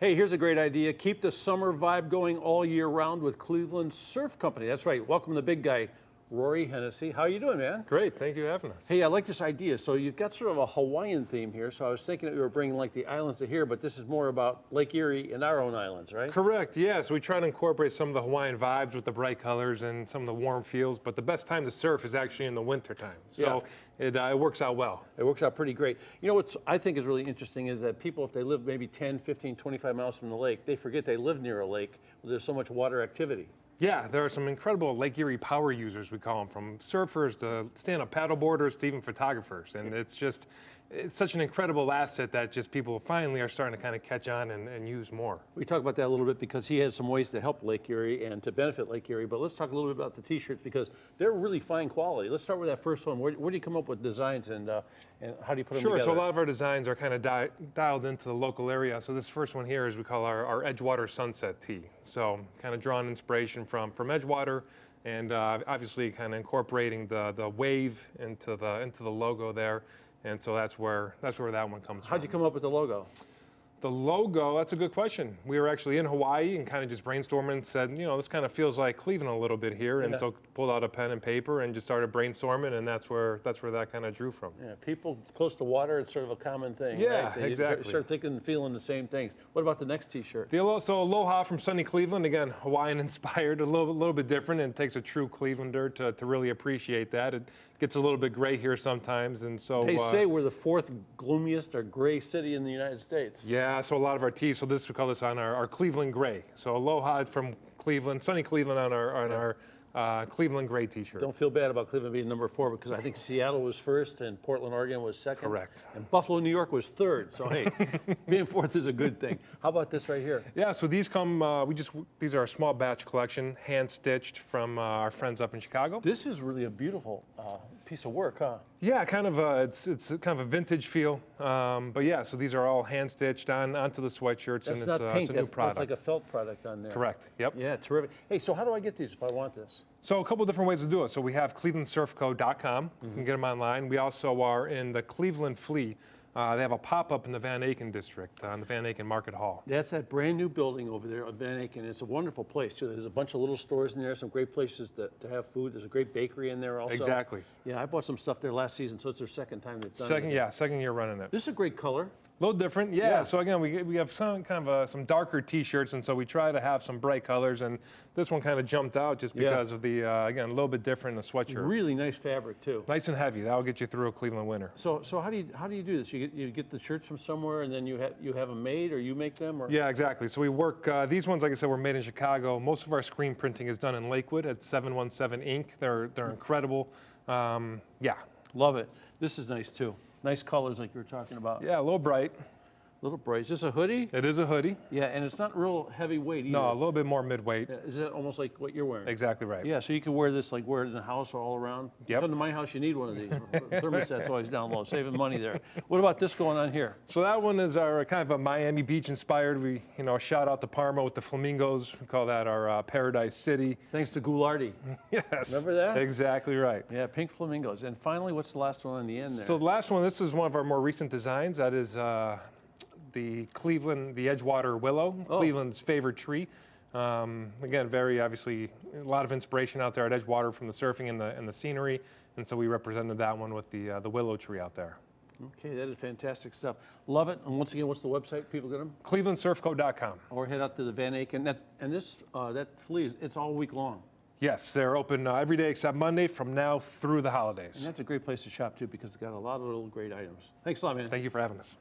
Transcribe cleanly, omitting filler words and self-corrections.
Hey, here's a great idea. Keep the summer vibe going all year round with Cleveland Surf Company. That's right. Welcome the big guy, Rory Hennessy. How you doing, man? Great, thank you for having us. Hey, I like this idea. So you've got sort of a Hawaiian theme here. So I was thinking that we were bringing like the islands to here, but this is more about Lake Erie and our own islands, right? Correct, yeah. So we try to incorporate some of the Hawaiian vibes with the bright colors and some of the warm feels, but the best time to surf is actually in the winter time. So it works out well. It works out pretty great. You know what's I think is really interesting is that people, if they live maybe 10, 15, 25 miles from the lake, they forget they live near a lake where there's so much water activity. Yeah, there are some incredible Lake Erie power users, we call them, from surfers to stand-up paddleboarders to even photographers. And it's such an incredible asset that just people finally are starting to kind of catch on and use more. We talk about that a little bit because he has some ways to help Lake Erie and to benefit Lake Erie, but let's talk a little bit about the t-shirts because they're really fine quality. Let's start with that first one. Where do you come up with designs and how do you put them Sure, together? so a lot of our designs are kind of dialed into the local area. So this first one here is we call our Edgewater Sunset Tee. So kind of drawing inspiration from Edgewater and obviously kind of incorporating the wave into the logo there. And so that's where that one comes from. How'd you come up with the logo? The logo, that's a good question. We were actually in Hawaii and kind of just brainstorming and said, you know, this kind of feels like Cleveland a little bit here. And so pulled out a pen and paper and just started brainstorming, and that's where that kind of drew from. Yeah, people close to water, it's sort of a common thing, Yeah, right? They exactly. start thinking and feeling the same things. What about the next t-shirt? So Aloha from sunny Cleveland, again, Hawaiian inspired, a little bit different, and it takes a true Clevelander to really appreciate that. It gets a little bit gray here sometimes, and so They say we're the fourth gloomiest or gray city in the United States. Yeah, so a lot of our tees, so we call this on our Cleveland gray. So Aloha from Cleveland, sunny Cleveland on our Cleveland gray t-shirt. Don't feel bad about Cleveland being number 4 because I think Seattle was first and Portland, Oregon was second. Correct. And Buffalo, New York was third. So hey, being fourth is a good thing. How about this right here? Yeah, so these come, these are a small batch collection, hand stitched from our friends up in Chicago. This is really a beautiful piece of work, huh? Yeah, kind of it's kind of a vintage feel. But yeah, so these are all hand stitched onto the sweatshirts, That's and not paint, it's a new product. that's like a felt product on there. Correct, yep. Yeah, terrific. Hey, so how do I get these if I want this? So a couple different ways to do it. So we have clevelandsurfco.com. You can get them online. We also are in the Cleveland Flea. They have a pop-up in the Van Aken district on the Van Aken Market Hall. That's that brand new building over there on Van Aken. It's a wonderful place too. There's a bunch of little stores in there, some great places to have food. There's a great bakery in there also. Exactly. Yeah, I bought some stuff there last season, so it's their second time they've done it. Second year running it. This is a great color. A little different, yeah. So again, we have some kind of some darker T-shirts, and so we try to have some bright colors. And this one kind of jumped out just because of the again, a little bit different in the sweatshirt. Really nice fabric too. Nice and heavy. That'll get you through a Cleveland winter. So how do you do this? You get the shirts from somewhere, and then you have them made, or you make them, or Yeah, exactly. So we work these ones, like I said, were made in Chicago. Most of our screen printing is done in Lakewood at 717 Inc. They're incredible. Yeah. Love it. This is nice too. Nice colors like you were talking about. Yeah, a little bright. Little bright. Is this a hoodie? It is a hoodie. Yeah, and it's not real heavyweight either. No, a little bit more midweight. Is it almost like what you're wearing? Exactly right. Yeah, so you can wear this, like wear it in the house or all around. Yep. Come to my house, you need one of these. Thermostat's always down low, saving money there. What about this going on here? So that one is our kind of a Miami Beach inspired. We, shout out to Parma with the flamingos. We call that our Paradise City. Thanks to Goulardi. Yes. Remember that? Exactly right. Yeah, pink flamingos. And finally, what's the last one on the end there? So the last one, this is one of our more recent designs. That is the Edgewater Willow, Cleveland's favorite tree. Again, very obviously a lot of inspiration out there at Edgewater from the surfing and the scenery, and so we represented that one with the willow tree out there. Okay, that is fantastic stuff. Love it. And once again, what's the website? People get them? ClevelandSurfCo.com. Or head out to the Van Aken. That flea, it's all week long. Yes, they're open every day except Monday from now through the holidays. And that's a great place to shop too because it's got a lot of little great items. Thanks a lot, man. Thank you for having us.